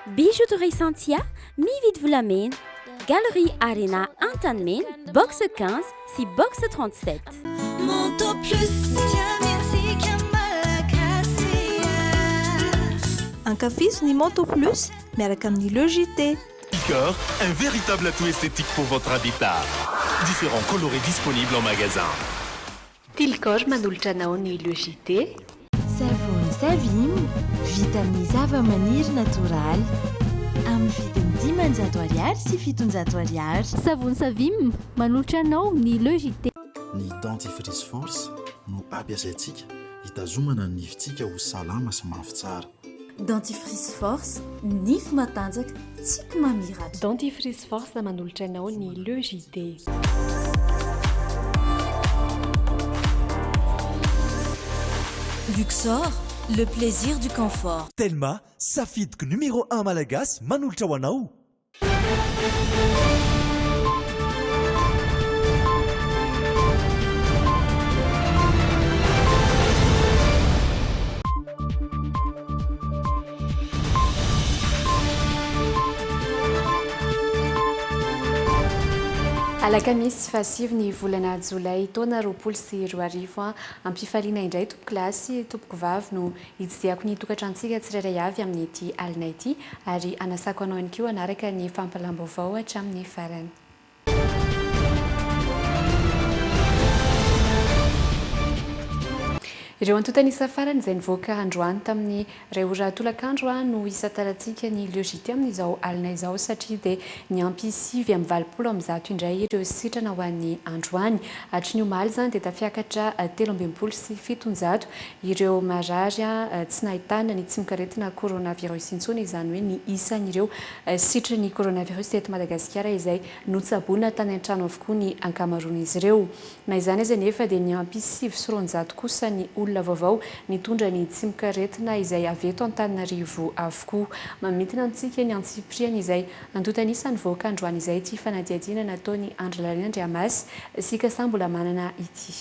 Bijouterie Santia, mividy volamena, Galerie Arena Antanmena, box 15 sy box 37. Monto plus Ankafiziny Monto Plus miaraka amin'ny Logité. Picor, un véritable atout esthétique pour votre habitat. Différents colorés disponibles en magasin. Tilcor manolotra anao ny Logité. Savony Savim, vita amin'ny zava-maniry natoraly. Amin'ny vidiny 10 ariary sy 700 ariary. Savony Savim, manolotra anao ny Logité. Ny dentifrice force no ampiasaintsika hitazomana ny nifintsika ho salama sy mafy tsara. Dentifrice force, nify matanjaka, tsika mamiratra. Dentifrice force manolotra anao ny Logité. Luxor, le plaisir du confort. Telma, safidiko numéro 1 malagasy manolotra ho anao. Alakamisy fasivy ny volana Jolay taona 2024 ampifaliana indray tompoko lasy tompoko vavy no hitsidiako ny tokantrantsika tsirairay avy amin'ny ity alina ity ary anasako anao ihany koa anaraka ny fampalam-baovao hatramin'ny farany. Ireo antotanisa farany izay nivoaka androany tamin'ny iray ora tolakandro no isataratsika ny Logité amin'izao alina izao satria dia niampy 8:20 indray ireo sitrana ho an'ny androany. Hatry ny omaly izany dia tafiakatra 13 sy 700 ireo marary tsy nahitana ny tsy mikaretina coronavirus intsony, izany hoe ny isan'ireo sitrany coronavirus teto Madagasikara izay notsaboina tany an-trano avokoa ny ankamaroan'izy ireo. Na izany aza nefa dia niampy 700 kosa ny vaovao nitondra ny tsy mikaretina izay avy eto Antananarivo avokoa. Mamitina antsika ny antsipriana izay antotanisa nivoaka androany izay ity fanadihadiana nataony Andry Andriamasy sika sambola manana ity.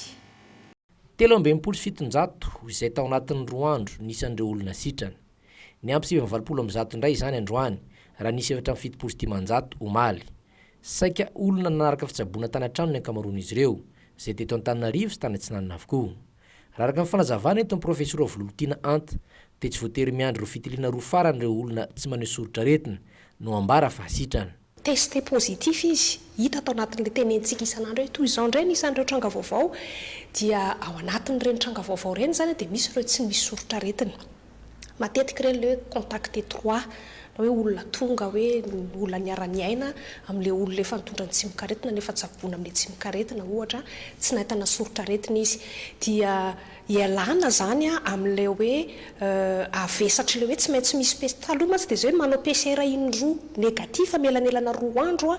17 izay tao anatin'ny 2 andro nisan'ireo olona sitrana. Ny ampy 720 indray izany androany raha nisy 770 omaly. Saika olona nanaraka fitsaboana tany an-trano ny ankamaroan'izy ireo izay teto Antananarivo sy tany Antsinanana avokoa. Raha araka ny fanazavana eto ny profesora Volontina Anta dia tsy voatery miandry ireo fitiliana roa farany ireo olona tsy maneho soritra aretina no ambara fa sitrana. Testé positif izy hita atao anatin'ilay tenentsika isan'andro hoe toy izao indray ny isan'ireo tranga vaovao dia ao anatin'ireny tranga vaovao ireny zany dia misy ireo tsy misy soritra aretina. Matetika ireny ilay hoe contact étroit hoe olona tonga hoe olona niara-niaina amin'ilay olona efa nitondra ny tsy mikaretina nefa tsaboina amin'ilay tsy mikaretina ohatra tsy nahitana soritra aretina izy dia ialana zany amin'ilay hoe avesatra ilay hoe tsy maintsy misy taloha tsy dia izay hoe manao PCR indroa négatif melanelana 2 andro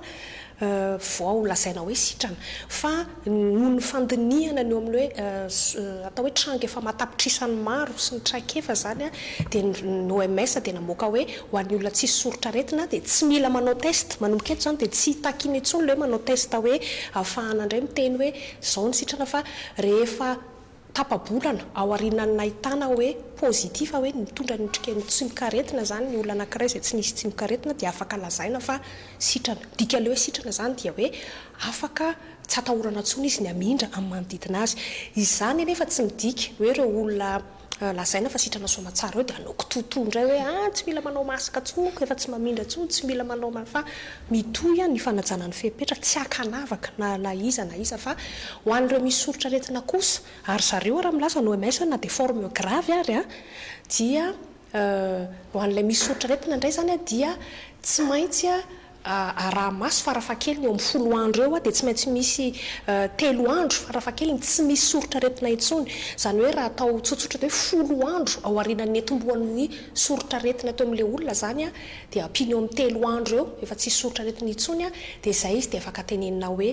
vao lazaina hoe sitrana fa noho ny fandinihana ny eo amin'ilay hoe atao hoe tranga efa matapitrisany maro sy ny traikefa zany dia ny OMS dia namoaka hoe ho an'ny olona tsisy soritra aretina dia tsy mila manao test manomboka eto zany dia tsy takiny intsony ilay hoe manao test hoe ahafahana indray miteny hoe zao ny sitrana fa rehefa tapabolana ao aorianany nahitana hoe pozitif hoe nitondra ny otrikany tsy mikaretina zany ny olona anankiray izay tsy nisy tsy mikaretina dia afaka lazaina fa sitrana. Dika ilay hoe sitrana zany dia hoe afaka tsy atahorana intsony izy ny amindra amin'ny manodidina azy. Izany nefa tsy midika hoe ireo olona lazaina fa sitrana soamatsara hoe dia anaoko totoindray hoe tsy mila manao masaka tsoko efa tsy mamindra tsony tsy mila manao fa mitoy ny fanajanan'ny fepetra tsy akanavaka na iza fa ho an'ireo misy soritra aretina kosa ary zareo raha milasa no OMS na dia forme grave ary dia ho an'ilay misy soritra aretina indray zany dia tsy maintsy raha maso farafahakeliny eo amin'ny 10 andro eo dia tsy maintsy misy 3 andro farafahakeliny tsy misy soritra aretina intsony. Zany hoe raha atao tsotsotra dia hoe 10 andro ao aorianan'ny etombohan'ny soritra aretina teo amin'ilay olona zany dia ampiny eo amin'ny 3 andro eo efa tsisy soritra aretina intsony dia izay izy dia afaka tenenina hoe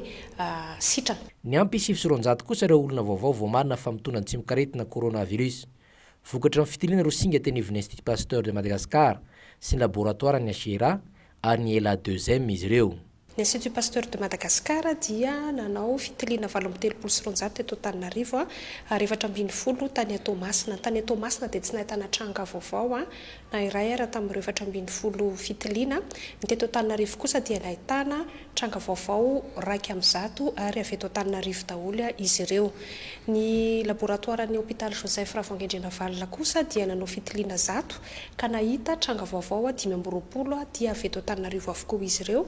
sitrana. Ny ampy 700 kosa ireo olona vaovao vao marina fa mitondra ny tsy mikaretina coronavirus. Vokatra amin'ny fitiliana ireo singa tenevina Institut Pasteur de Madagascar sy ny laboratoire ny Achera ary ny ELA 2M izy ireo. Ny Institut Pasteur de Madagascar dia nanao fitiliana 730 teto Antananarivo ary 470 tany Tomasina. Tany Tomasina dia tsy nahitana tranga vaovao na iray ara tamin'ireo 470 fitiliana. Ny teto Antananarivo kosa dia nahitana tranga vaovao raiky amin'ny zato ary avy eto Antananarivo daholo izy ireo. Ny laboratoaran'ny hôpital Joseph Ravangendrena Valina kosa dia nanao fitiliana zato ka nahita tranga vaovao 520 dia avy eto Antananarivo avokoa izy ireo.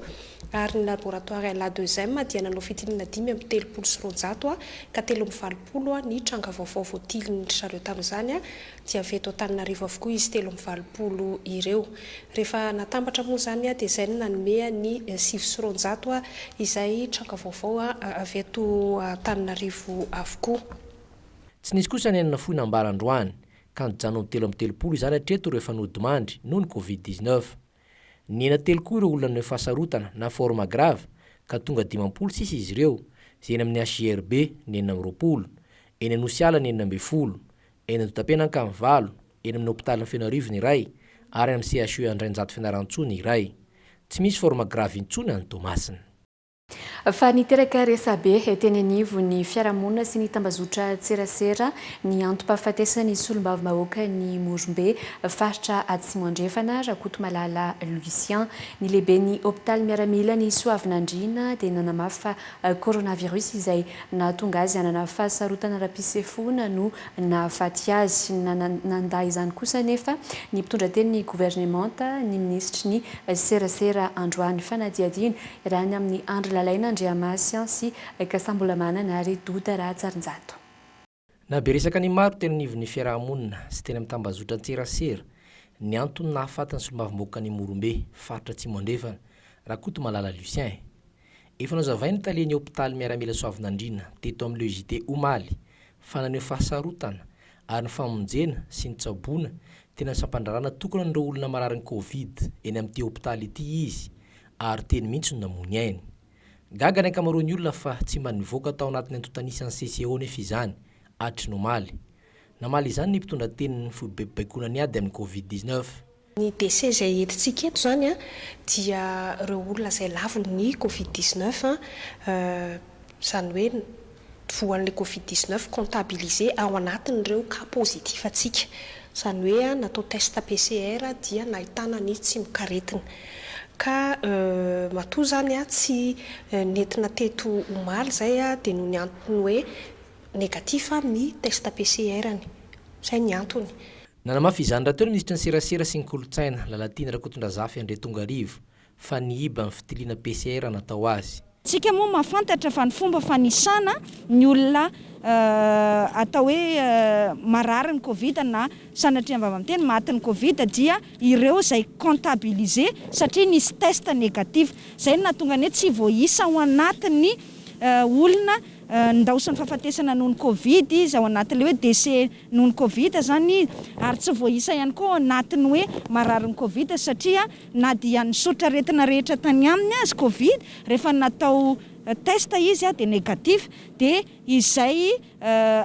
Ary ny laboratoire la deuxième dia nanao fitiliana 530 ka 340 ny tranga vaovao voatiliny zareo tamin'izany dia avy eto Antananarivo avokoa izy 340 ireo. Rehefa natambatra moa zany dia izay nanome ny 900 izay tranga vaovao avy eto Antananarivo avokoa. Tsy nisy kosa ny enina foinambara androany ka nijanona 3 izany hatreto rehefa nodimandry noho ny Covid-19. Nena telo koa ireo olona ny fahasarotana na forma grave ka tonga 56 izy ireo, izay eny amin'ny HRB ny 420, eny Anosiala ny 40, eny Antotapenanka 9, eny amin'ny hôpitalin'ny Fianarivony ny iray ary amin'ny CHU Andrinjato Fianarantsony ny iray. Tsy misy forma grave intsony any Tomasina. Fa niteraka resabe teny anivo ny fiarahamonina sy ny tambazotra tserasera ny antom-pahafatesany solombavam-bahoaka ny Morombe faritra Atsimo Andrefana Rakotomalala Lucien ny lehibe ny hôpital miaramila ny Soavinandriana dia nanamafa coronavirus izay nahatonga azy hanana fahasarotana rapisefona no nahafaty azy. Nanda izany kosa nefa ny mpitondra teny ny gouvernemanta ny ministry ny serasera Androany Fanadiadina raha ny amin'ny andro lalaina Andriamasy sy Kasambolamana ary Doda Ratsarinjato. Na beresaka ny maro teny nivon'ny fiarahamonina sy teny amin'ny tambazotra tserasera ny antony nahafatany solombavam-bahoaka ny Morombe faritra Atsimo Andrefana Rakotomalala Lucien. Efa nazavainy taleny hôpital miaramila Soavinandriana teto amin'ny logité Omaly fa naneho fahasarotana ary ny famonjena sy ny tsaboana tena sampandrarana tokony an'ireo olona marary ny Covid eny amin'ity hôpital ity izy ary teny mihitsy no namony ainy. Gaga ny ankamaroan'ny olona fa tsy mba nivoaka tao anatin'ny antotanisany CCO nefa izany atry nomaly. Namaly izany ny mpitondra teny ny foibebaikona ny ady amin'ny Covid-19. Ny décès izay entintsika eto zany dia ireo olona izay lavon'ny Covid-19 izany hoe voan'ilay Covid-19 comptabilisé ao anatin'ireo cas positif atsika. Izany hoe natao test PCR dia nahitana ny tsy mikaretina. Ka matoa zany tsy nentina teto Omaly zay dia no ny antony hoe négatif amin'ny test PCR-ny. Zay ny antony. Nanamafy izany raha teo ny ministry ny serasera sy ny kolotsaina Lalatiana Rakotondrazafy Andre Tongarivo fa ny iba amin'ny fitiliana PCR natao azy. Tsika moa mahafantatra fa ny fomba fanisana ny olona atao hoe marary ny Covid na sanatria vavamteny maty ny Covid dia ireo izay comptabilisé satria nisy test négatif. Zay no nahatonga ny tsy voaisa ao anatin'ny olona ndaosany fahafatesana noho ny Covid izy ao anatin'ilay hoe décès noho ny Covid zany ary tsy voaisa ihany koa anatin'ny hoe marary ny Covid satria na dia nisotra aretina rehetra tany aminy azy Covid rehefa natao test izy dia négatif dia izay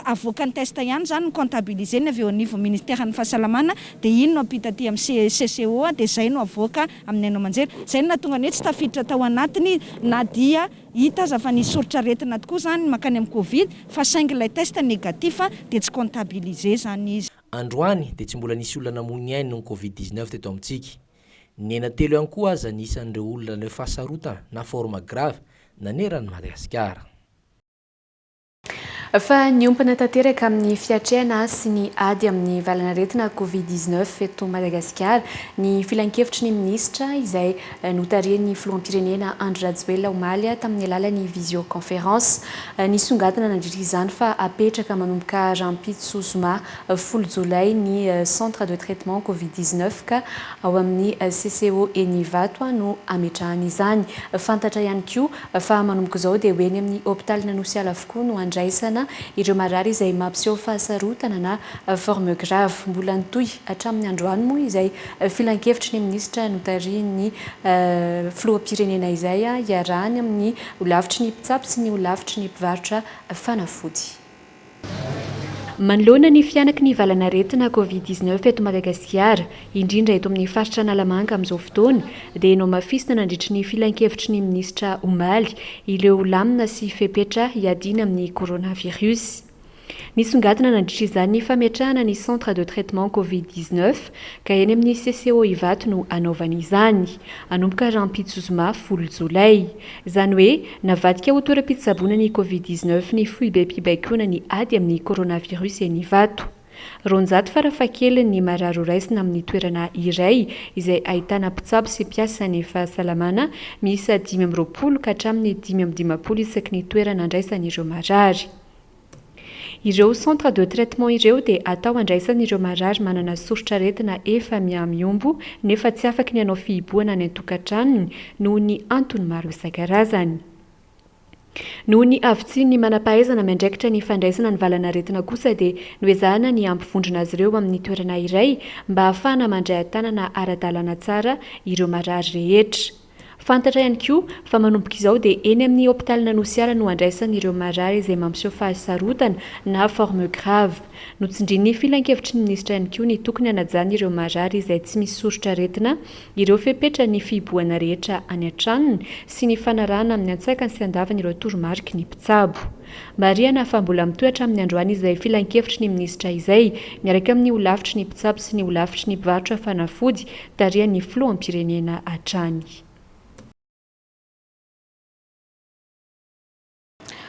avoaka ny test ihany zany comptabilisé ny avy eo anivon'ny ministère ny fahasalamana dia iny no ampita aty amin'ny CCO dia zay no avoaka amin'ny Haino Amanjery. Zay no nahatonga ny tsy tafiditra tao anatiny na dia hita aza fa nisoritra aretina tokoa zany makany amin'ny Covid fa saingy ilay test négatif dia tsy comptabilisé zany izy. Androany dia tsy mbola nisy olona namony ainy noho Covid-19 teto amintsika. Nena telo ihany koa aza nisan'ireo olona ny fahasarotana na forma grave naneran'ny Madagasikara. Fa niompana tanteraka amin'ny fiatrehana sy ny ady amin'ny valanaretina Covid-19 eto Madagasikara ny filan-kevitry ny ministra izay notarian'ny filoham-pirenena Andry Rajoelina Omaly tamin'ny alalan'ny visioconférence nisongadina nandritra izany fa apetraka manomboka Rampitso Zoma 10 Jolay ny centre de traitement Covid-19 ka ao amin'ny CCO Enivato no ametrahany izany. Fantatra ihany koa fa manomboka izao dia hoeny amin'ny hôpital Anosiala avokoa no andraisana ireo marary izay mampiseho fahasarotana na forme grave. Mbola nitoy hatramin'ny androany moa izay filan-kevitry ny ministra notarian'ny filoham-pirenena izay iarahany amin'ny holavitry ny mpitsapy sy ny holavitry ny mpivarotra fanafody. manoloana ny fianaky ny valanaretina covid-19 eto Madagasikara, indrindra eto amin'ny faritra Analamanga amin'izao fotoana, dia enao mafisina nandritry ny filan-kevitry ny minisitra Omaly ireo lamina sy fepetra hiadiana amin'ny coronavirus. Nisongadina nandritra izany ny fametrahana ny centre de traitement covid-19 ka eny amin'ny CCO Ivato no anaovana izany, anomboka Rampitsozoma folo Jolay. Izany hoe navadika ho toeram-pitsaboana ny covid-19 ny foibe-pibaikona ny ady amin'ny coronavirus eny Ivato. Ronjato farafahakeliny ny marary raisina amin'ny toerana iray izay ahitana mpitsabo sy mpiasa ny fahasalamana miisa 520 ka hatramin'ny 520 isaky ny toerana andraisan'ireo marary. Ireo centre de traitement ireo dia atao andraisan'ireo marary manana sorotraretina efa miamiombo nefa tsy afaka ny hanao fihiboana ny an-tokantranony noho ny antony maro isan-karazany. Noho ny avitsin ny manampahaizana miandraikitra ny fandraisana ny valanaretina kosa dia noezahana ny ampivondrona azy ireo amin'ny toerana iray mba ahafahana mandray an-tanana ara-dalana tsara ireo marary rehetra. Fantatra ihany koa fa manomboka izao dia eny amin'ny hôpitaly Nanosiara no andraisan'ireo marary izay mampiseho fahasarotana na forme grave. Notsindrin'ny filan-kevitry ny minisitra ihany koa ny tokony hanajana ireo marary izay tsy misy sorotraretina, ireo fepetra ny fihiboana rehetra any an-tranony sy ny fanarahana amin'ny antsakany sy andavany ireo toromarika ny mpitsabo. Mariana fa mbola mitoetra amin'ny androany izay filan-kevitry ny minisitra izay miaraka amin'ny holavitry ny mpitsabo sy ny holavitry ny mpivarotra fanafody tarihan'ny filoham-pirenena hatrany.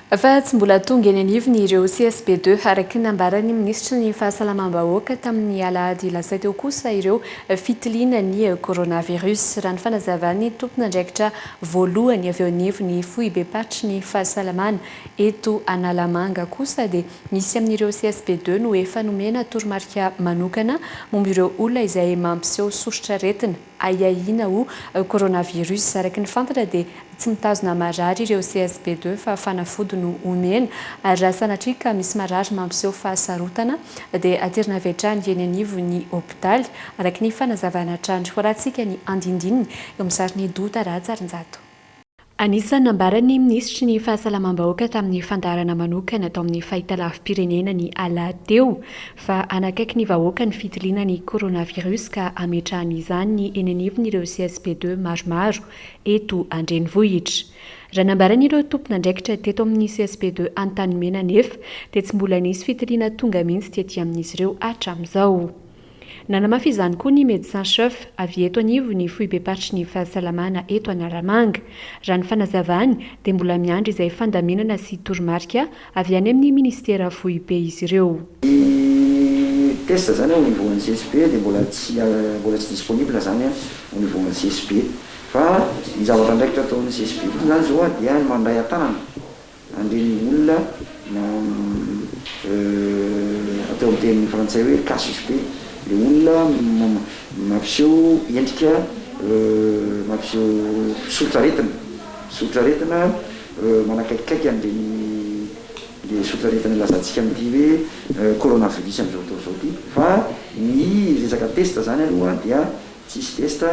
Fa tsy mbola tonga eny anivony ireo CSP2 araky nambarany minisitra ny fahasalamam-bahoaka tamin'ny alahady lasa teo kosa ireo fitiliana ny coronavirus. Raha ny fanazavany tompon'andraikitra voalohany avy eo anivony foibe-patry ny fahasalamana eto Analamanga kosa dia misy amin'ireo CSP2 no efa nomena toromarika manokana momba ireo olona izay mampiseho sorotraretina aiahina ho coronavirus. Araky ny fantatra dia tsy mitazona marary ireo CSP2 fa fanafody no omena ary raha sanatria ka misy marary mampiseho fahasarotana dia aterina avy hatrany eny anivony hôpitaly araky ny fanazavana hatrany. Horantsika ny andindininy eo amin'ny sariny Dota Ratsarinjato. Anisan'ny nambarany minisitry ny fahasalamam-bahoaka tamin'ny fandarana manokana atao amin'ny fahitalavim-pirenena ny alahady teo fa anakaiky ny vahoaka ny fitiliana ny coronavirus ka ametrahany izany ny eny anivon'ireo CSP2 maromaro eto Andrenivohitra. Raha nambaran'ireo tompon'andraikitra teto amin'ny CSP2 Antanimena nefa dia tsy mbola nisy fitiliana tonga mihitsy tetỳ amin'izy ireo hatramin'izao. Nanamafy izany koa ny médecin chef avy eto anivo ny foibe-patry ny fahasalamana eto Analamanga. Raha ny fanazavany dia mbola miandry izay fandaminana sy toromarika avy any amin'ny ministera foibe izy ireo. Test zany au niveau ny CSP dia mbola tsy disponible zany au niveau ny CSP fa ny zavatra ndraikitra ataon'ny CSP zany zao dia mandray an-tanana andreny olona atao amin'ny teny frantsay hoe cas suspect. Le olona mampiseho endrika mampiseho sotraretina manakaikikaiky an'ireny le sotraretina lazantsika amin'ity hoe coronavirus amin'izao fotoana izao ity fa ny resaka test zany aloha dia tsisy test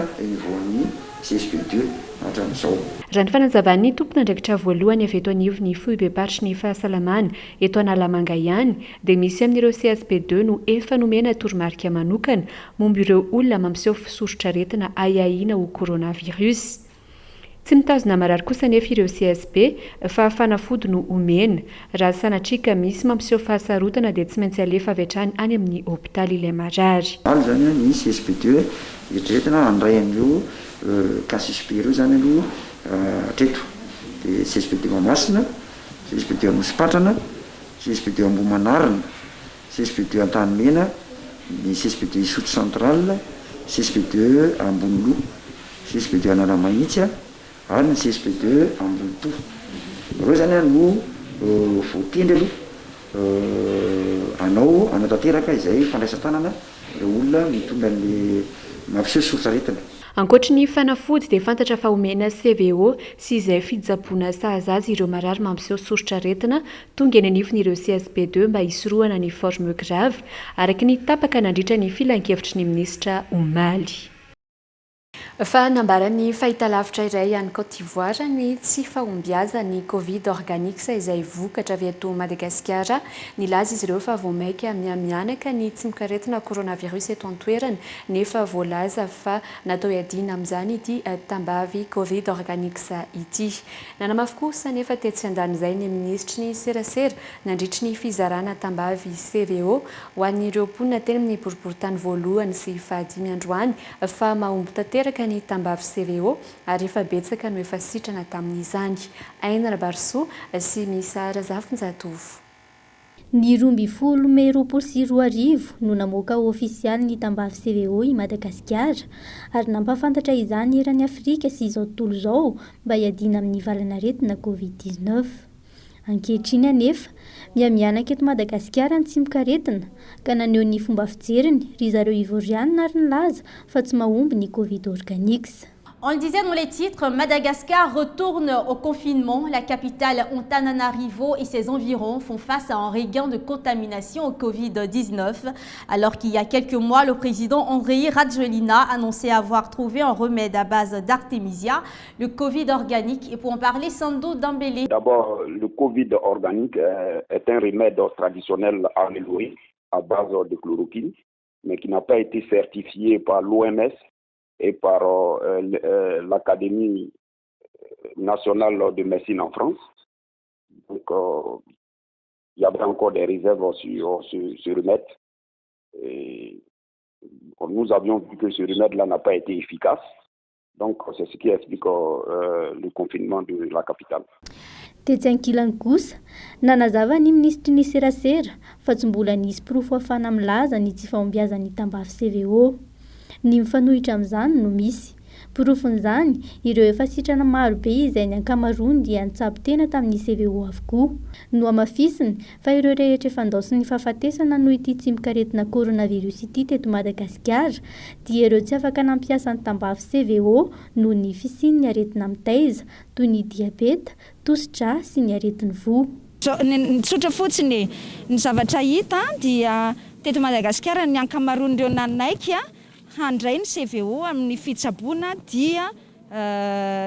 voan'ny CSP2 hatramin'izao. Raha ny fanazavany tompon'andraikitra voalohany avy eto anivony foibe-patry ny fahasalamana eto Analamanga ihany dia misy amin'ireo CSP2 no efa nomena toromarika manokana momba ireo olona mampiseho sorotraretina aiahina ho coronavirus. Tsy mitazona marary kosa nefa ireo CSP fa fanafody no omena. Raha sanatria ka misy mampiseho fahasarotana dia tsy maintsy alefa avy hatrany any amin'ny hôpitaly ilay marary. Zany ny CSP2 eritreretina handray an'ireo cas suspect ireo zany aloha hatreto dia CSP2 Mahamasina, CSP2 Anosipatrana, CSP2 Ambohimanarina, CSP2 Antanimena, ny CSP2 Isotro Central, CSP2 Amboniloha, CSP2 Analamahitsy ary ny CSP2 Ambonipo. Ireo zany no voatendry aloha anao tanteraka izay fandraisan-tanana ireo olona mitondra ny mampiseho sorotraretina. Ankoatra ny fanafody dia fantatra fa omena CVO sy izay fitsaboana sahazazy ireo marary mampiseho sorotraretina tonga eny anivon'ireo CSP2 mba hisorohana ny forme grave araky ny tapaka nandritra ny filan-kevitry ny minisitra Omaly. fa nambarany fahitalavitra iray any Côte d'Ivoire ny tsy fahombiaza ny Covid organique izay vokatra avy eto Madagasikara. Nilaza izy ireo fa voamaika miamianaka ny tsy mikaretina coronavirus eto an-toerana nefa voalaza fa natao iadina amin'izany ity tambavy Covid organique ity. Nanamafy kosa nefa tetsy andan'izay ny ministry ny serasera nandritry ny fizarana tambavy CVO ho an'ireo mponina teny amin'ny boriboritany voalohany sy fahadimy androany fa mahomby tanteraka ny tambavy CVO ary efa betsaka no efa sitrana tamin'izany. Aina Rabarso sy Misara Zafinjatovo. Ny 2024 no namoaka ofisialy ny tambavy CVO i Madagasikara ary nampafantatra izany eran'ny Afrika sy izao tontolo izao mba hiadina amin'ny valana aretina Covid-19. Ankehitriny anefa miamianaka eto Madagasikara ny tsy mikaretina ka naneho ny fomba fijeriny ry zareo ivorianina ary nilaza fa tsy mahomby ny Covid organique. On le disait dans les titres, Madagascar retourne au confinement. La capitale Antananarivo et ses environs font face à un regain de contamination au Covid-19. Alors qu'il y a quelques mois, le président Andry Rajoelina annonçait avoir trouvé un remède à base d'artémisia, le Covid organique. Et pour en parler, Sando Dambélé. D'abord, le Covid organique est un remède traditionnel amélioré à base de chloroquine, mais qui n'a pas été certifié par l'OMS et par l'Académie nationale de médecine en France. Donc, il y avait encore des réserves sur ce remède. Et nous avions vu que ce remède-là n'a pas été efficace. Donc, c'est ce qui explique le confinement de la capitale. Tetsy ankilany kosa nanazava ny ministry ny serasera fa tsy mbola nisy pirofo afana milaza ny tsy fahombiazan'ny tambavy CVO. Ny mifanohitra amin'izany no misy pirofon'izany ireo efa sitrana maro be izay ny ankamaroany dia nitsabo tena tamin'ny CVO avokoa no amafisiny fa ireo rehetra efa ndaosy ny fahafatesana noho ity tsy mikaretina coronavirus ity teto Madagasikara dia ireo tsy afaka nampiasa ny tambavy CVO noho ny fisian'ny aretina mitaiza toy ny diabeta, tositra sy ny aretin'ny vo. Tsotra fotsiny ny zavatra hita dia teto Madagasikara ny ankamaroan'ireo nanaiky handray ny CVO amin'ny fitsaboana dia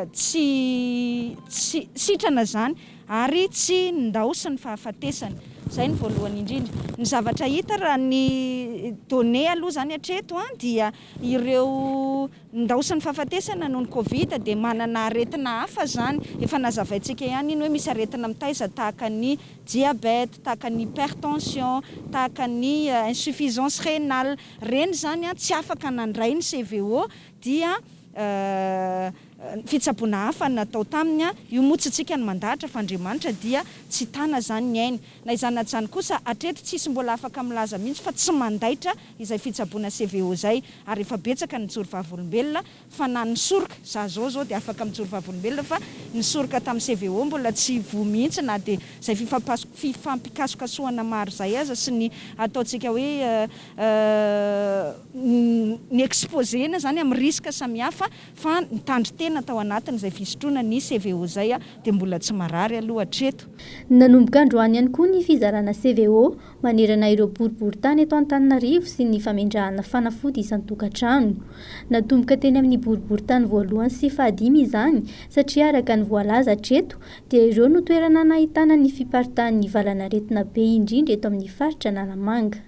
tsy sitrana zany ary tsy ndaosy ny fahafatesany. Zay ny voalohany indrindra. Ny zavatra hita raha ny données aloha zany hatreto dia ireo ndaosy ny fahafatesana noho ny Covid dia manana aretina hafa zany. Efa nazavaintsika ihany iny hoe misy aretina mitaiza tahaka ny diabète, tahaka ny hypertension, tahaka ny insuffisance rénale. Reny zany tsy afaka nandray ny CVO dia fitsaboana hafa natao taminy io motsitsika ny mandahatra fa Andriamanitra dia tsy tana zany ny ainy. Na izany zany kosa atreto tsisy mbola afaka milaza mihitsy fa tsy mandaitra izay fitsaboana CVO zay ary efa betsaka ny mijoro vavolombelona fa na ny soroka zao dia afaka mijoro vavolombelona fa ny soroka tamin'ny CVO mbola tsy vo mihitsy na dia zay fifampikasokasohana maro zay aza sy ny ataontsika hoe ny exposena zany amin'ny risque samihafa fa mitandry tena tao anatiny izay fisotroana ny CVO zay dia mbola tsy marary aloha hatreto. Nanomboka androany ihany koa ny fizarana CVO manerana ireo boriboritany eto Antananarivo sy ny famindrahana fanafody isan-tokantrano. Natomboka teny amin'ny boriboritany voalohany sy fahadimy izany satria araka ny voalaza hatreto dia ireo no toerana nahitana ny fiparitahan'ny valana aretina be indrindra eto amin'ny faritra Analamanga.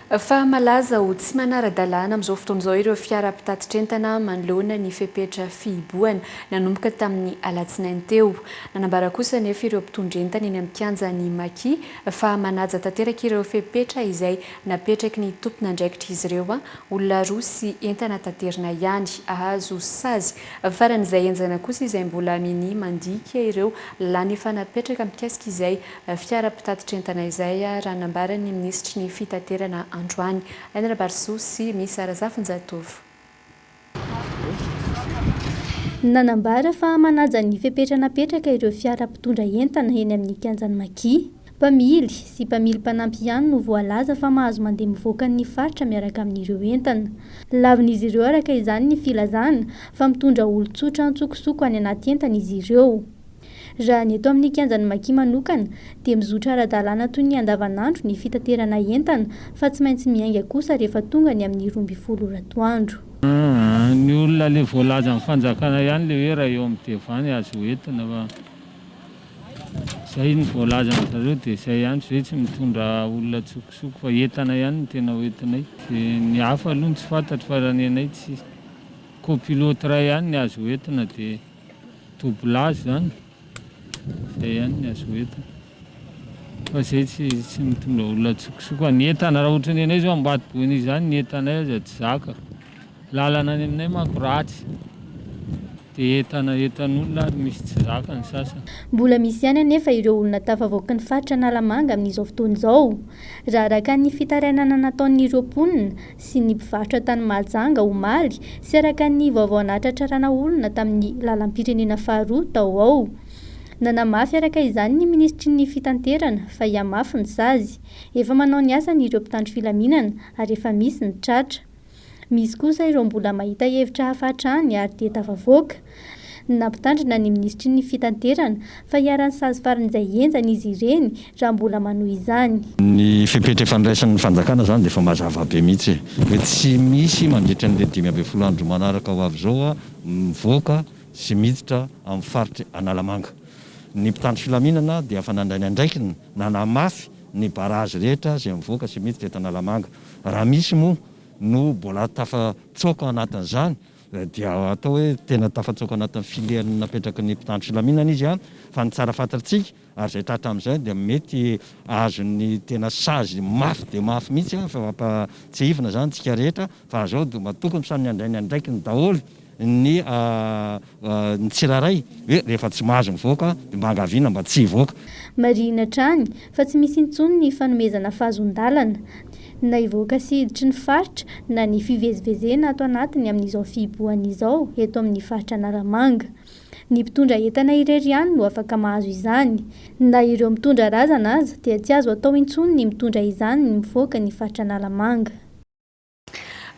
Fa malaza ho tsy manara-dalàna amin'izao fotoan'izao ireo fiara-pitatitr'entana manoloana ny fepetra fihiboana nanomboka tamin'ny alatsinainy teo. Nanambara kosa nefa ireo mpitondrentana eny amin'ny kianjan'ny Maki fa manaja tanteraka ireo fepetra izay napetraky ny tompon'andraikitra izy ireo olona roa sy entana tanterina ihany ahazo sazy. Faran'izay enjana kosa izay mbola mini mandika ireo lany efa napetraka mikasika izay fiara-pitatitr'entana izay raha nambara ny ministry ny fitaterana Androany. Aina Barso sy Misara Zafinjatovo. Nanambara fa manaja ny fepetra napetraka ireo fiara mpitondra entana eny amin'ny kianjan'ny Maki. Mpamily sy mpamily mpanampy ihany no voalaza fa mahazo mandeha mivoaka ny faritra miaraka amin'ireo entana. Lavin'izy ireo araka izany ny filazana fa mitondra olon-tsotra antsokosoko any anaty entana izy ireo. Raha ny eto amin'ny kianjan'ny Maki manokana dia mizotra ara-dalàna toy ny andavanandro ny fitaterana entana fa tsy maintsy miainga kosa rehefa tonga ny amin'ny 12 oratoandro. Ny olona le voalaza amin'ny fanjakana ihany le hoe raha eo amin'ny tevany azo entina fa zay ny voalaza amin'ny zareo dia zay ihany zay tsy mitondra olona tsokosoko fa entana ihany ny tena hoentinay. Ny hafa aloha tsy fantatro fa raha ny anay tsy copilote iray ihany ny azo entina dia doublage zany zay ihany ny azo entina fa zay tsy mitondra olona tsokosoko. Ny entana raha ohatra ny anay zao ambatoboany izany ny entanay aza tsy zaka lalana any aminay manko ratsy dia entan'olona ary misy tsy zaka ny sasany. Mbola misy ihany anefa ireo olona tafavoaka ny faritra Analamanga amin'izao fotoana izao. Raha araka ny fitarainana nataon'ireo mponina sy ny mpivarotra tany Mahajanga omaly sy araka ny vaovao nahatratrarana olona tamin'ny lalam-pirenena faharoa tao ao. Nanamafy araka izany ny ministry ny fitanterana fa hiamafy ny sazy. Efa manao ny asany ireo mpitandro filaminana ary efa misy ny tratra. Misy kosa ireo mbola mahita hevitra hafatrany ary dia tafavoaka. Nampitandrina ny ministry ny fitanterana fa hiaran'ny sazy faran'izay enjana izy ireny raha mbola manohy izany. Ny fepetra fandraisan'ny fanjakana zany dia efa mazava be mihitsy hoe tsy misy mandritra ny 5 andro manaraka ho avy zao mivoaka sy miditra amin'ny faritra Analamanga. Ny mpitandro filaminana dia efa nandray andraikiny nanamafy ny barazy rehetra izay mivoaka sy miditra eto Analamanga. Raha misy moa no mbola tafatsoaka anatin'izany dia atao hoe tena tafatsoaka anatin'ny filiany napetraky ny mpitandro filaminana izy fa ny tsara fantatsika ary zay tratra amin'izay dia mety azo ny tena sazy mafy dia mafy mihitsy fa tsy ivona zany tsika rehetra fa zao dia tokony samy andray ny andraikiny daholo ny tsiraray hoe rehefa tsy mahazo mivoaka dia mba angaviana mba tsy hivoaka. Marina trany fa tsy misy intsony ny fanomezana fahazon-dalana na hivoaka siditry ny faritra na ny fivezivezena ato anatiny amin'izao fihiboany izao eto amin'ny faritra Analamanga. Ny mpitondra entana irery ihany no afaka mahazo izany. Na ireo mitondra razana aza dia tsy azo atao intsony ny mitondra izany ny mivoaka ny faritra Analamanga.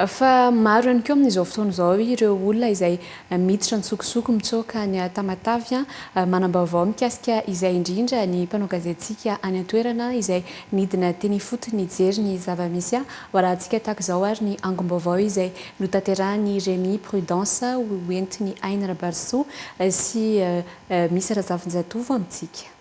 Fa maro ihany koa amin'izao fotoana izao ireo olona izay miditra ny sokosoko mitsoaka ny Tamatavy manam-baovao mikasika izay indrindra ny mpanao gazetintsika any an-toerana izay nidina teny fotony hijery ny zava-misy rahantsika tahaka izao ary ny angom-baovao izay notanterahany Rémy Prudence hoentiny Aina Rabarso sy misy Razafinjatovo amintsika.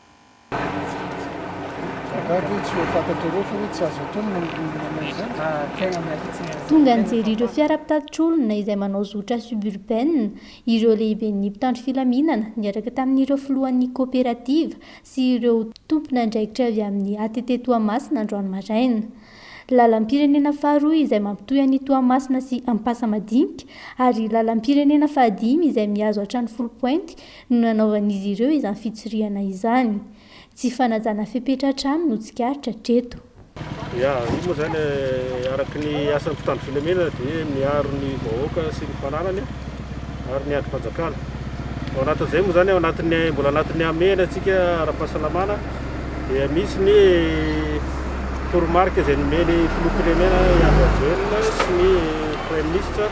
Tonga nijery ireo fiara-pitatitr'olona izay manao zotra suburbaine, ireo lehiben'ny mpitandro filaminana niaraka tamin'ireo filohan'ny kooperativa sy ireo tompon'andraikitra avy amin'ny ATT Toamasina androany maraina. Lalam-pirenena faharoa izay mampitohy an'i Toamasina sy Ampasambadinika ary lalam-pirenena fahadimy izay mihazo hatrany 10 pointy no nanaovan'izy ireo izany fitsiriana izany. Tsy fanajana fepetra trano no tsikaritra treto. Io moa zany araky ny asan'ny mpitandro filaminana dia miaro ny vahoaka sy ny fananany ary ny androm-panjakana. Ao anatin'izay moa zany mbola anatin'ny amena antsika ara-pahasalamana dia misy ny toromarika izay nomeny filoham-pirenena Andry Rajoelina sy ny Premier ministre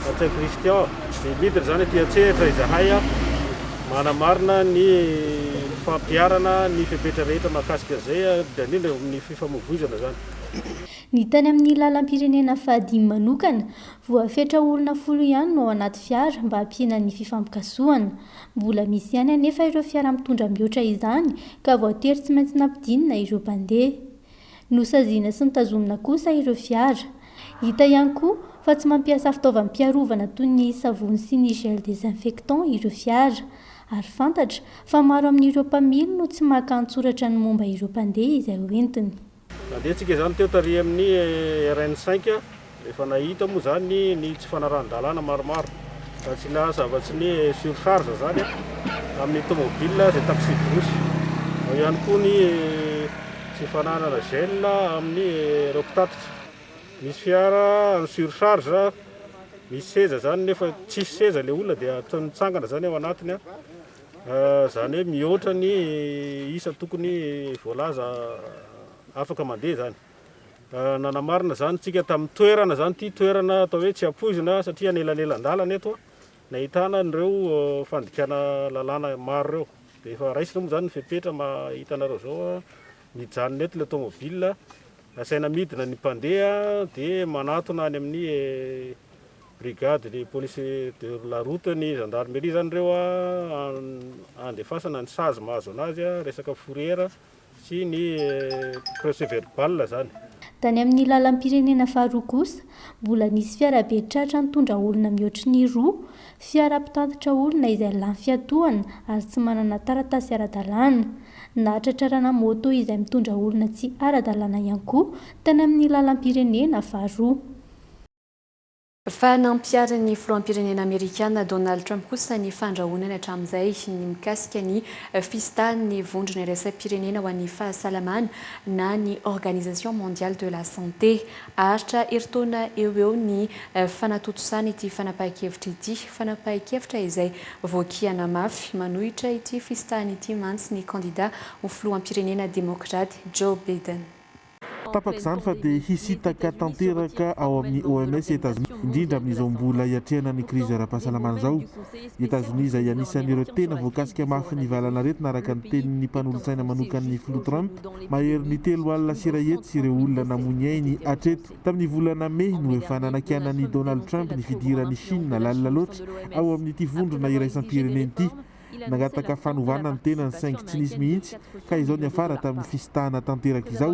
Antsay Christian. Ny lidera zany ty Antsehatra izahay manamarina ny fampiarana ny fepetra rehetra mahakasika izay dia indrindra amin'ny fifamoivoizana zany. Ny tany amin'ny lalam-pirenena fahadimy manokana voafetra olona 10 ihany no ao anaty fiara mba hampiana ny fifampikasoana. Mbola misy ihany anefa ireo fiara mitondra mihoatra izany ka voatery tsy maintsy nampidinina ireo mpandeha. Nosaziana sy nitazomina kosa ireo fiara. Hita ihany koa fa tsy mampiasa fitaovam-piarovana toy ny savony sy ny gel désinfectant ireo fiara. Ary fantatra fa maro amin'ireo mpamily no tsy maka-antsoratra ny momba ireo mpandeha izay hoentiny. Nandehantsika izany teo tary amin'ny RN5 efa nahita moa zany ny tsy fanarahan-dalàna maromaro fa tsy zavatsy ny surcharge zany amin'ny tomobile izay taxi bus. Ao ihany koa ny tsy fananana gel amin'ny ireo mpitatitra. Misy fiara ny surcharge misy seza zany nefa tsisy seza le olona dia mitsangana zany ao anatiny zany hoe mihoatra ny isa tokony voalaza afaka mandeha zany. Nanamarina zany tsika tamin'ny toerana zany ty toerana atao hoe tsy ampoizina satria anelanelan-dalana eto nahitana ireo fandikana lalàna maro reo. Dia efa raisina moa zany ny fepetra mahitanareo zao mijanona eto le tomobile asaina midina ny mpandeha dia manatona any amin'ny brigade ny police de la route ny gendarmerie zany reo andefasana ny sazy mahazo anazy resaka fourrière sy ny procès verbal zany. Tany amin'ny lalam-pirenena faharoa kosa mbola nisy fiara be tratra nitondra olona mihoatra ny roa, fiara mpitatitra olona izay lany fiatohana ary tsy manana taratasy ara-dalàna, na tratrarana moto izay mitondra olona tsy ara-dalàna ihany koa tany amin'ny lalam-pirenena faharoa. Fa nampiary ny filoham-pirenena amerikana Donald Trump kosa ny fandrahonana hatramin'izay ny mikasika ny fistan'ny vondrona iraisam-pirenena ho an'ny fahasalamana na ny Organisation mondiale de la santé. Aritra eritaona eo ny fanatotosana ity fanapahan-kevitra ity, fanapahan-kevitra izay voakihana mafy manohitra ity fistahana ity mantsy ny candidat ho filoham-pirenena demokraty Joe Biden. Tapaka izany fa dia hisitaka tanteraka ao amin'ny OMS États-Unis indrindra amin'izao mbola hiatrehana ny krizy ara-pahasalamana izao. États-Unis izay anisan'ireo tena voakasika mafy ny valanaretina araka ny tenin'ny mpanolontsaina manokany filoha Trump, mahery ny 3 alina sy 1 hetsy ireo olona namony ainy hatreto. Tamin'ny volana Mey no efa nanankiana Donald Trump ny fidiran'ny Chine lalina loatra ao amin'ity vondrona iraisam-pirenena ity. Nagataka fanovana ny tena ny saingy tsy nisy mihitsy ka izao ny afara tamin'ny fistahana tanteraka izao.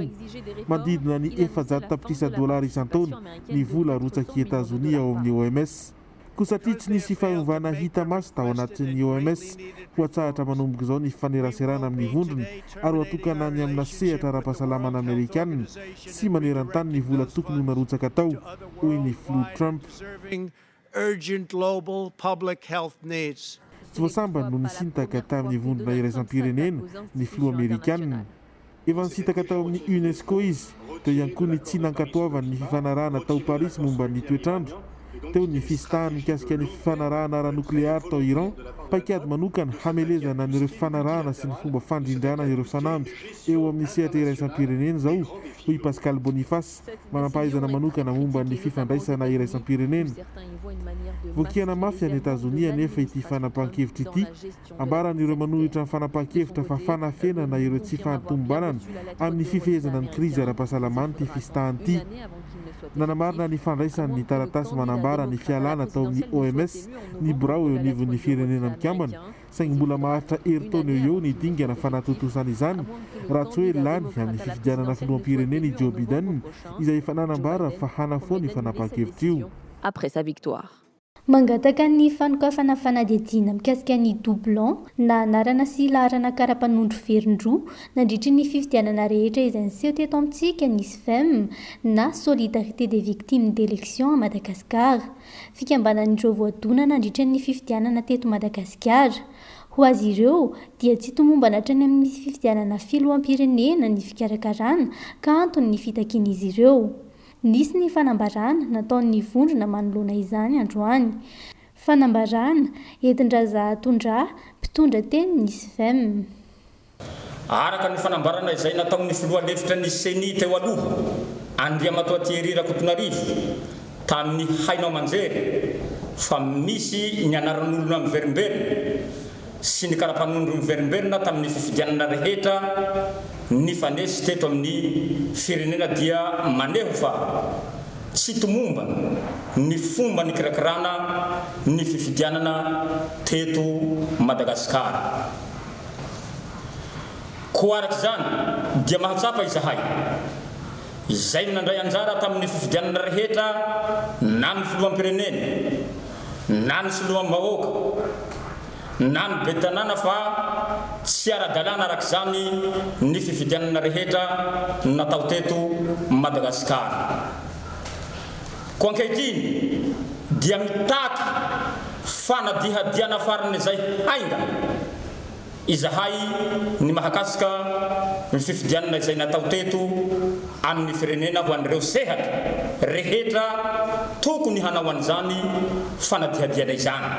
Mandidina ny $700 isan-taona ny vola rotsaky États-Unis ao amin'ny OMS. Koa satria tsy nisy fanovana hita maso tao anatin'ny OMS, ho atsahatra manomboka izao ny faneraserana amin'ny vondrona ary ho atokana ny amina sehatra ara-pahasalamana Amerikanina sy maneran-tany ny vola tokony ho narotsaka tao, hoy ny filoha Trump. Tsy voasambany no nisintaka tamin'ny vondrona iraisam-pirenena ny filoha Amerikanina. Efa nisintaka tao amin'ny UNESCO izy, teo ihany koa ny tsy nankatoavany ny fifanarahana tao Paris momba ny toetrandro, teo ny fistahany mikasika ny fifanarahana ara-nukleary tao Iran, paikady manokana hamelezana n'ireo fifanarahana sy ny fomba fandrindrana ireo fanamby eo amin'ny sehatra iraisam-pirenena izao, hoy Pascal Boniface, manampahaizana manokana momba ny fifandraisana iraisam-pirenena. Voakihana mafy any États-Unis anefa ity fanapahan-kevitra ity, ambaran'ireo manohitra ny fanapahan-kevitra fa fanafenana ireo tsy fahatombanana amin'ny fifehezana ny krizy ara-pahasalamana ty fistahana ity. Nanamarina ny fandraisany ny taratasy manambara ny fialana tao amin'ny OMS ny birao eo anivon'ny firenena mikambana, saingy mbola maharitra eritaona eo ny dingana fanatotosana izany raha tsy hoe lany amin'ny fifidianana filoham-pirenena i Joe Biden izay efa nanambara fa hanafoana ny fanapahan-kevitra io. Après sa victoire. Mangataka ny fanokafana fanadihadiana mikasika ny doublon na anarana sy laharana kara-panondro verin-droa nandritry ny fifidianana rehetra izay niseho teto amintsika ny SFEM na Solidarité des victimes d'élection à Madagascar. Fikambanan'ireo voadona nandritry ny fifidianana teto Madagasikara. Ho azy ireo dia tsy tomomba natrany amin'ny fifidianana filoham-pirenena ny fikarakarana ka antony ny fitakian'izy ireo. Nisy ny fanambarana nataon'ny vondrona manoloana izany androany. Fanambarana entin-draza-tondra mpitondra teny ny SFEM. Araka ny fanambarana izay nataon'ny filoha lefitra ny CENI teo aloha, Andriamatoa Thierry Rakotonarivo, tamin'ny hainao manjery fa misy ny anaran'olona miverimberina sy ny kara-panondro miverimberina tamin'ny fifidianana rehetra ny fanesy teto amin'ny firenena dia maneho fa tsy tomomba ny fomba ny kirakarana ny fifidianana teto Madagasikara. Koa arak'izany dia mahatsapa izahay izay nandray anjara tamin'ny fifidianana rehetra na ny filoham-pirenena na ny soloam-bahoaka na ny betanana fa tsy ara-dalàna arak'izany ny fifidianana rehetra natao teto Madagasikara. Koa ankehitriny dia mitaky fanadihadiana farany izay hainga izahay ny mahakasika ny fifidianana izay natao teto amin'ny firenena ho an'ireo sehatra rehetra tokony hanao an'izany fanadihadiana izany.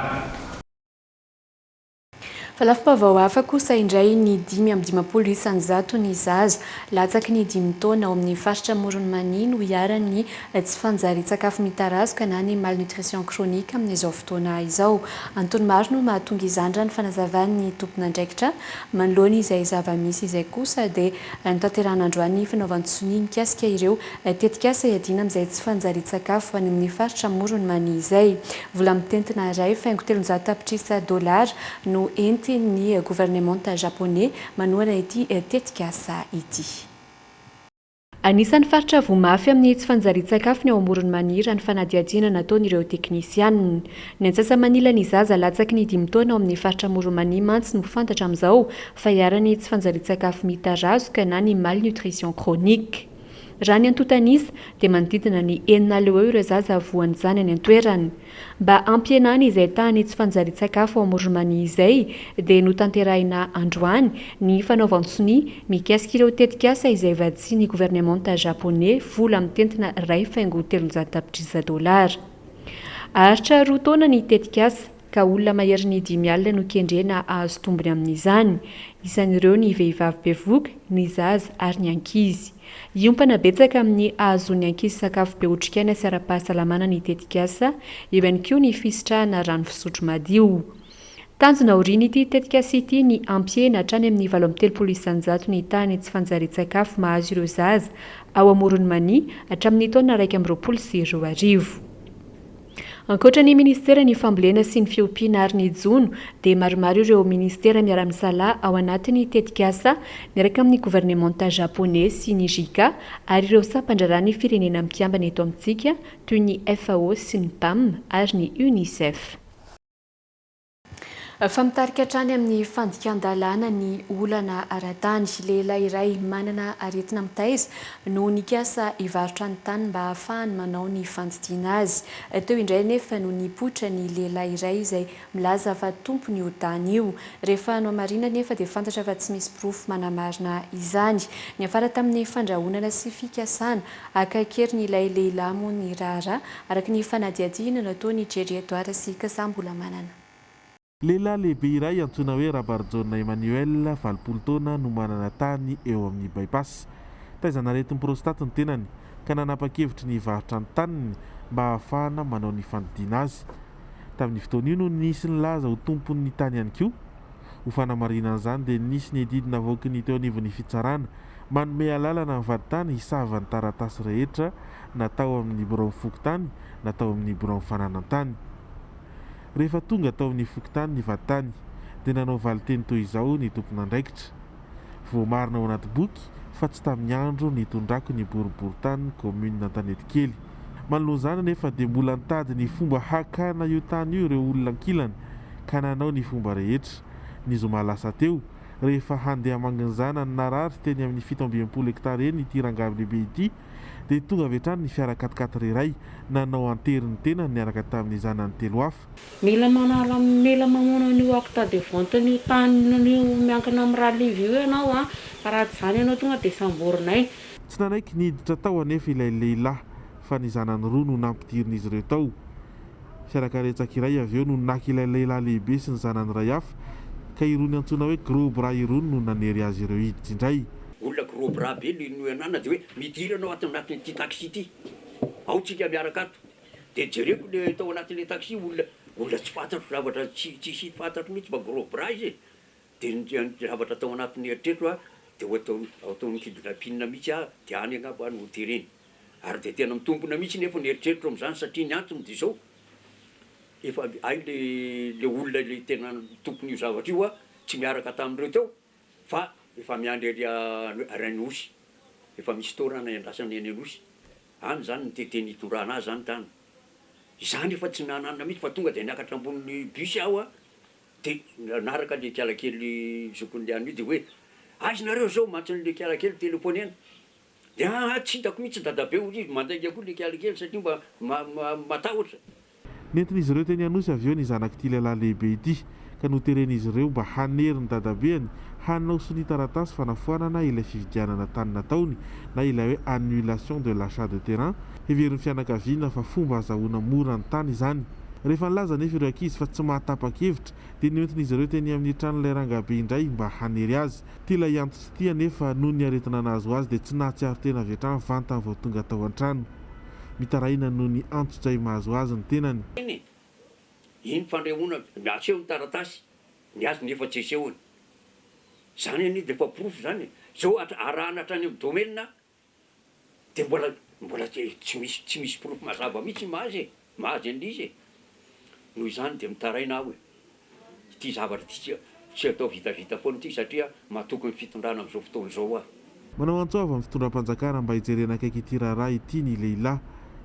Falafim-baovao hafa kosa indray ny 5 isanjato ny zaza latsaky ny 5 taona ao amin'ny faritra Moronmani no hiaran'ny tsy fanjari-tsakafo mitarazoka na ny malnutrition chronique amin'izao fotoana izao. Antony maro no mahatonga izany raha ny fanazavan'ny tompon'andraikitra manoloana izay zava-misy izay kosa dia notanterahana androany fanaovan-tsony mikasika ireo tetikasa iadina amin'izay tsy fanjari-tsakafo any amin'ny faritra Moronmani izay. Vola mitentina iray faingo $300 no enty ny gouvernemanta japonais manoana ity tetikasa ity. Anisan'ny faritra voamafy amin'ny tsy fanjari-tsakafo ny ao Moronmani raha ny fanadihadiana nataon'ireo teknisianina. Ny antsasa-manila ny zaza latsaky ny 5 taona ao amin'ny faritra Moronmani mantsy no fantatra amin'izao fa hiarany tsy fanjari-tsakafo mitarazoka na ny malnutrition chronique. Raha ny antotanisa dia manodidina ny 9 eo ireo zaza voan'izany any an-toerany. Mba ampienana izay tany tsy fanjari-tsakafo ao Moronmani izay dia notanterahina androany ny fanaovan-tsony mikasika ireo tetikasa izay vadisian'ny gouvernemanta japonais vola mitentina $700. Aritra 2 taona ny tetikasa ka olona mahery ny 5 alina no kendrena ahazo tombony amin'izany. Isan'ireo ny vehivavy bevoka, ny zaza ary ny ankizy. Iompana betsaka amin'ny ahazoan'ny ankizy sakafo be otrikaina sy ara-pahasalamana ny tetikasa, eo ihany koa ny fisitrahana rano fisotro madio. Tanjona aoriana ity tetikasa ity ny ampiena hatrany amin'ny 30 isanjato ny tany tsy fanjari-tsakafo mahazo ireo zaza ao Moronmani hatramin'ny taona 2022. Ankoatra ny ministera ny fambolena sy ny fiompiana ary ny jono dia maromaro ireo ministera miara-misalaha ao anatin'ny tetikasa miaraka amin'ny gouvernemanta japonais sy ny JICA ary ireo sampandrarany firenena mikiambana eto amintsika toy ny FAO sy ny PAM ary ny UNICEF. Famitarika hatrany amin'ny fandikan-dalàna ny olana ara-tany. Lehilahy iray manana aretina mitaiza no nikasa hivarotra ny tany mba ahafahany manao ny fandidiana azy. Teo indray nefa no nipoitra ny lehilahy iray izay milaza fa tompony io tany io. Rehefa hanao marina nefa dia fantatra fa tsy misy pirofo manamarina izany. Niafara tamin'ny fandrahonana sy fikasana akaikery ny ilay lehilahy moa ny raharaha araka ny fanadihadiana nataony Jerry sy Kasambola manana. Lehilahy lehibe iray antsoina hoe Rabarjona Emmanuel 20 taona no manana tany eo amin'ny bypass. Taizan'aretin'ny prostate ny tenany ka nanapa-kevitry ny hivarotra ny taniny mba ahafahana manao ny fandidiana azy. Tamin'ny fotoana io no nisy ny laza ho tompon'ny tany ihany koa. Ho fanamarinan'izany dia nisy ny edidina avoakiny teo anivon'ny fitsarana manome alalana mivady tany hisava ny taratasy rehetra natao amin'ny bureau fokotany natao amin'ny bureau fananan-tany. Rehefa tonga tao amin'ny fokotany ny vady-tany dia nanao valiteny toy izao ny tompon'andraikitra. Voamarina ao anaty boky fa tsy tamin'ny andro nitondrako ny boriboritany commune Antanety kely. Manoloana izany nefa dia mbola nitady ny fomba hakana io tany io ireo olona ankilany ka nanao ny fomba rehetra. Ny zoma lasa teo rehefa handeha hamangin'izana ny narary teny amin'ny 17 hektara eny ity rangavy lehibe ity dia tonga avy hatrany ny fiara 4x4 iray nanao anteriny tena niaraka tamin'ny zanany 3 hafa. Mila mamono ny acte de vente ny tany miankina amin'ny ralivy io ianao raha tsy izany ianao tonga dia samborinay. Tsy nanaiky niditra tao anefa ilay lehilahy fa ny zanany roa no nampidirin'izy ireo tao. Fiarakaretsaka iray avy eo no naky ilay lehilahy lehibe sy ny zanany ray hafa ka irony antsoina hoe gros bras irony no nanery azy ireo hiditra indray. Olona gros bras be no anana dia hoe midira anao ato anatin'ity taxi ity. Ao tsika miaraka ato. Dia jereko le tao anatin'ilay taxi olona tsy fantatro zavatra tsy fantatro mihitsy mba gros bras izy. Dia ny zavatra tao anatin'ny eritreritro dia atao mikidina pinina mihitsy dia any angamba no tereny. Ary dia tena mitombona mihitsy nefa ny eritreritro amin'izany satria ny antony dia izao. Efa ay le olona le tena tompon'io zavatra io tsy miaraka tamin'ireo teo fa efa miandry Rainosy. Efa misy torana andrasany any Anosy. Any zany ny teteny hitondrana azy zany tany. Izany efa tsy nananina mihitsy fa tonga dia niakatra ambonin'ny bus aho dia naraka le kialakely zokon'le any dia hoe aizinareo zao matsin'le kialakely telefony any. Dia tsy hitako mihitsy dadabe izy mandaika koa le kialakely satria mba matahotra. Nentin'izy ireo teny Anosy avy eo ny zanak'ity lehilahy lehibe ity ka noteren'izy ireo mba hanery ny dadabeany hanao sony taratasy fanafoanana ilay fividianana tany nataony na ilay hoe annulation de l'achat de terrain. Heverin'ny fianakaviana fa fomba azahoana mora ny tany izany. rehefa nilaza nefa ireo ankizy fa tsy mahatapa-kevitra dia nioentin'izy ireo teny amin'ny tranon'ilay rangabe indray mba hanery azy. Ty ilay antso ty anefa noho ny aretina nahazo azy dia tsy nahatsiaro tena avy hatrany vantany vao tonga tao an-trano. Mitaraina noho ny antso-dray mahazo azy ny tenany. Iny fandrehona aseho ny taratasy ny azy nefa tsy esehony zany any dia efa profo zany zao arahana hatrany amin'ny domaine dia mbola tsy misy profo mazava mihitsy mahazy an'izy noho izany dia mitaraina aho hoe ity zavatra ty tsy atao vitavita foana ity satria mahatoky ny fitondrana amin'izao fotoana izao aho. Manao antsoava amin'ny fitondram-panjakana mba hijerena akaiky ity raharaha ity ny lehilahy,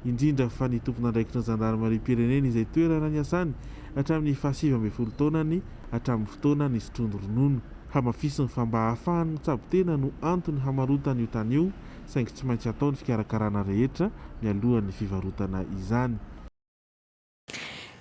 indrindra fa ny tompon'andraikitra ny zandarmeriam-pirenena izay toerana ny asany hatramin'ny 7 taonany hatramin'ny fotoana ny sotrondo ronono. Hamafisiny fa mba hahafahany mitsabo tena no antony hamarotana io tany io, saingy tsy maintsy atao ny fikarakarana rehetra mialohan'ny fivarotana izany.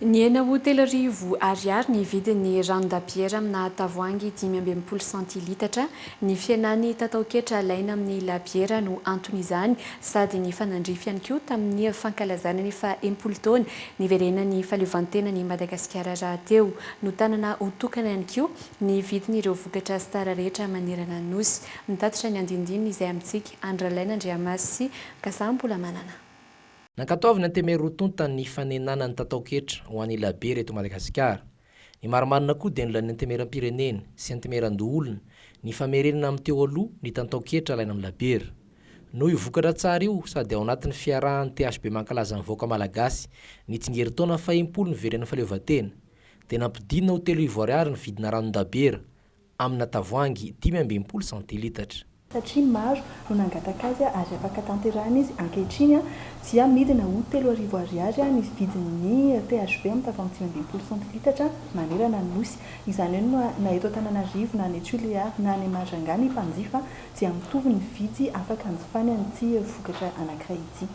Ny ena hotely Rivo Ariary ny vidin'ny rano-dabiera amina tavoahangy 520 centilitatra. Ny fienany tatao-ketra alaina amin'ny labiera no antony izany, sady ny fanandrify ihany koa tamin'ny fankalazana ny 10 taona niverenany fahaleovantenany Madagasikara rahateo. No tanana ho tokana ihany koa ny vidin'ireo vokatra sy tara rehetra manerana ny nosy. Mitatitra ny andindininy izay amintsika Andralaina Andriamasy Kasambola manana. Nankataovina antemero rotonta ny fanenana ny tatao-ketra ho an'ny labiera eto Madagasikara. Ny marimarina koa dia nolan'ny antemeram-pirenena sy antemeran-doolona ny famerenana amin'ny teo aloha ny tatao-ketra alaina amin'ny labiera. Noho io vokatra tsara io sady ao anatin'ny fiarahan'ny THB mankalaza ny vahoaka malagasy ny tsingerin-taona 40 ny verenana fahaleovantena dia nampidinina hotely Rivo Ariary ny vidina ranon-dabiera amina tavoahangy 520 centilitatra. Satria maro no nangataka azy ary afaka tanterahana izy ankehitriny dia midina hotely Rivo Ariary ny vidin'ny THB amin'ny tavoahangy 520 centilitatra manerana ny nosy. Izany hoe na eto Antananarivo na any Toliara na any Majunga ny mpanjifa dia mitovy ny vidy afaka hanjifany an'ity vokatra anankiray ity.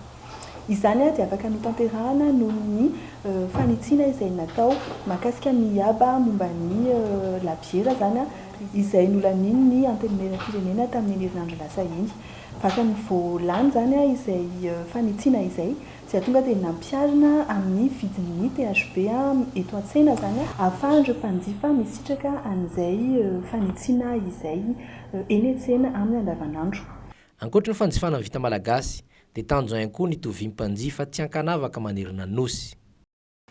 Izany dia afaka notanterahana noho ny fanitsiana izay natao mahakasika ny aba momba ny labiera zany izay nolaniny ny antemeram-pirenena tamin'ny herinandro lasa iny. Vaka ny voalany zany izay fanitsiana izay dia tonga dia nampiarina amin'ny vidin'ny THB eto an-tsena zany ahafahan'ireo mpanjifa misitraka an'izay fanitsiana izay eny an-tsena amin'ny andavanandro. Ankoatra ny fanjifana ny vita malagasy dia tanjo ihany koa ny tovim-mpanjifa tsy hankanavaka manerana ny nosy.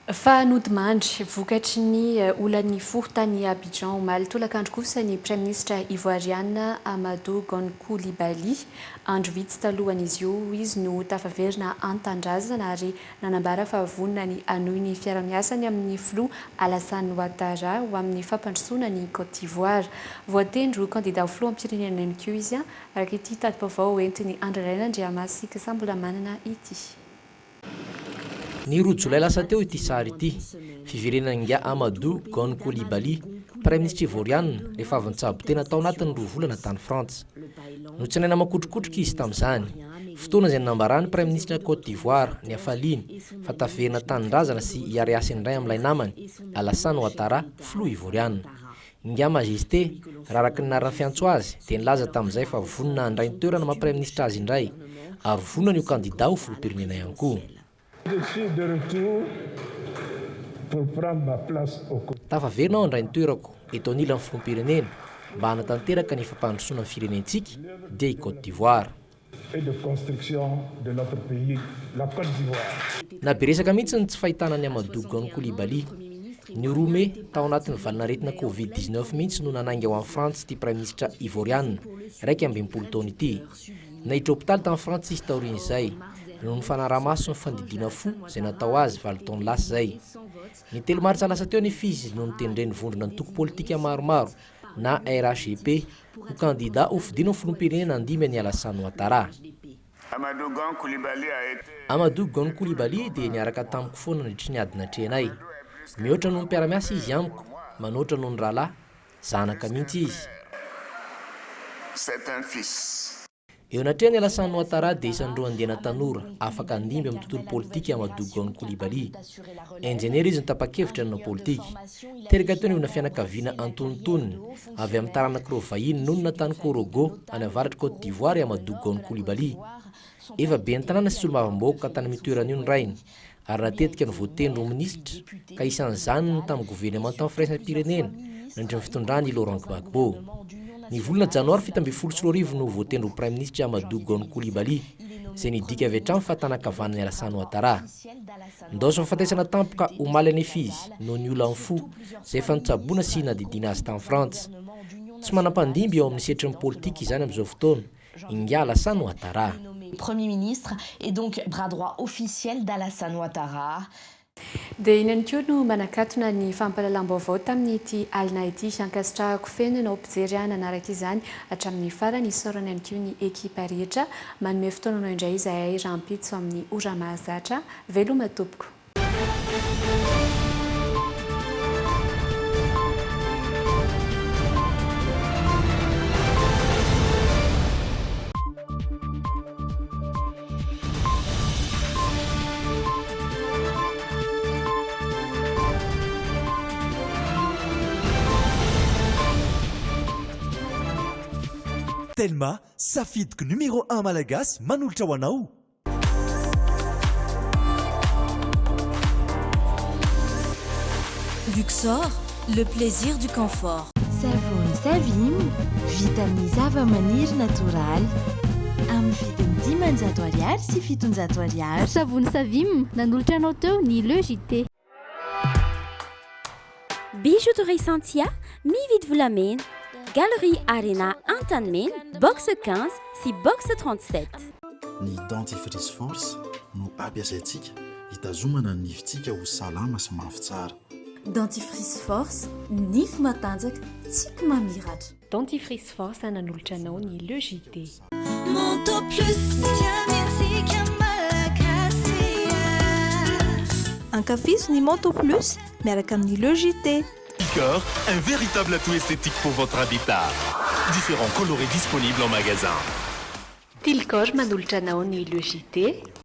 Fa nody mandry vokatry ny olan'ny foro tany Abidjan omaly tolakandro kosa ny Prime Ministre ivoiriana Amadou Gon Coulibaly. Andro vitsy talohan'izy io izy no tafaverina an-tandrazana ary nanambara fa vonona ny anohy ny fiara-miasany amin'ny filoha Alassane Ouattara ho amin'ny fampandrosoana ny Côte d'Ivoire. Voatendro candidat ho filoha am-pirenena ihany koa izy araka ity tadi-baovao entiny Andralaina Andriamasy Kasambola manana ity. Ny roa Jolay lasa teo ity sary ity fiverenan'nga Amadou Gon Coulibaly, Prime Ministre ivoiriana rehefa avy nitsabo tena tao anatin'ny 2 volana tany Frantsa. Notsinaina makotrokotroka izy tamin'izany. Fotoana izay nambarany Prime Ministre Côte d'Ivoire ny afaliany fa taferina tanindrazana sy hiariasy indray amin'ilay namany Alassane Ouattara filoha ivoiriana. Nga Majesté raha araka ny narana fiantso azy dia nilaza tamin'izay fa vonona handray ny toerana maha Prime Ministre azy indray ary vonona io candidat ho filoham-pirenena ihany koa. Tafaverina ao handray ny toerako eto anila amin'ny filoham-pirenena mba hanatanteraka ny fampandrosoana amin'ny firenentsika dia i Côte d'Ivoire. Naberesaka mihitsy ny tsy fahitana ny Amadou Gon Coulibaly. Ny Roumé tao anatin'ny valinaretina Covid-19 mihitsy no nanangy ao amin'ny Frantsa ity Prime Ministre ivoiriana 20 taona ity. Nahitra hôpitaly tamin'ny Frantsa izy taorian'izay noho ny fanaraha-maso ny fandidiana fo izay natao azy 20 taona lasa zay. Ny telo maritsa lasa teo ny fizy noho nitendreny vondrona ny toko politika maromaro na RHGP ho candidat ho fidina amin'ny filoham-pirenena andimy any Alassane Ouattara. Amadou Gon Coulibaly dia niaraka tamiko foana nandritry ny adina trenay. Mihoatra noho ny mpiara-miasa izy amiko, manoatra noho ny rahalahy, zanaka mihitsy izy. Eo anatrehany Alassane Ouattara dia isan'ny roa andiana tanora afaka andimby amin'ny tontolo politika Amadou Gon Coulibaly. Enjenery izy ny tapa-kevitra na politika. Teraka teo ny fianakaviana antonontonony avy amin'ny taranak'ireo vahiny nono na tany Korogo any avaratry Côte d'Ivoire Amadou Gon Coulibaly. Efa be ny tanàna sy olo-mavamboaka tany mitoerana io ny rainy ary natetika ny voatendro minisitra ka isan'izany ny tamin'ny gouvernementan firaisan-pirenena nandry ny fitondrany Laurent Gbagbo. Ny volana janoary 7 no voatendro prime ministre Amadou Gon Coulibaly izay nidika avy hatrany fahatanakavanany Alassane Ouattara. Ndaosy fahafatesana tampoka omaly any Fizy no ny olona fo izay efa nitsaboana sy nadidiana azy tamin'ny Frantsa. Tsy manam-pandimby eo amin'ny setrany politika izany amin'izao fotoana Ingia Alassane Ouattara. Premier ministre et donc bras droit officiel d'Alassane Ouattara. Dia ihany koa no manakatona ny fampahalalam-baovao tamin'ity alina ity ankasitrahako feno ianao mpijery nanaraka izany hatramin'ny farany isaorana ihany koa ny ekipa rehetra manome fotoananao indray izay rahampitso amin'ny ora mahazatra veloma tompoko. Telma, safidiko numéro 1 malagasy manolotra ho anao. Luxor, le plaisir du confort. Savony Savim, vitamine zava-maniry natoraly. Amin'ny vidiny 500 ariary sy 700 ariary. Savony Savim, nanolotra anao teo ny LEJT. Bijouterie Santia, mividy volamena. Galerie Arena Antanmen, box 15 si box 37. Ny dentifrice force no ampiasaintsika hitazomana ny nifintsika ho salama sy mafy tsara. Dentifrice force, nify matanjaka, tsika mamiratra. Dentifrice force nanolotra anao ny LEJT. Monto plus, tiamitsika malagasy. Ankafiziny Monto plus, miaraka amin'ny LEJT. Picor, un véritable atout esthétique pour votre habitat. Différents colorés disponibles en magasin. Tilcor manolotra anao ny LEJT.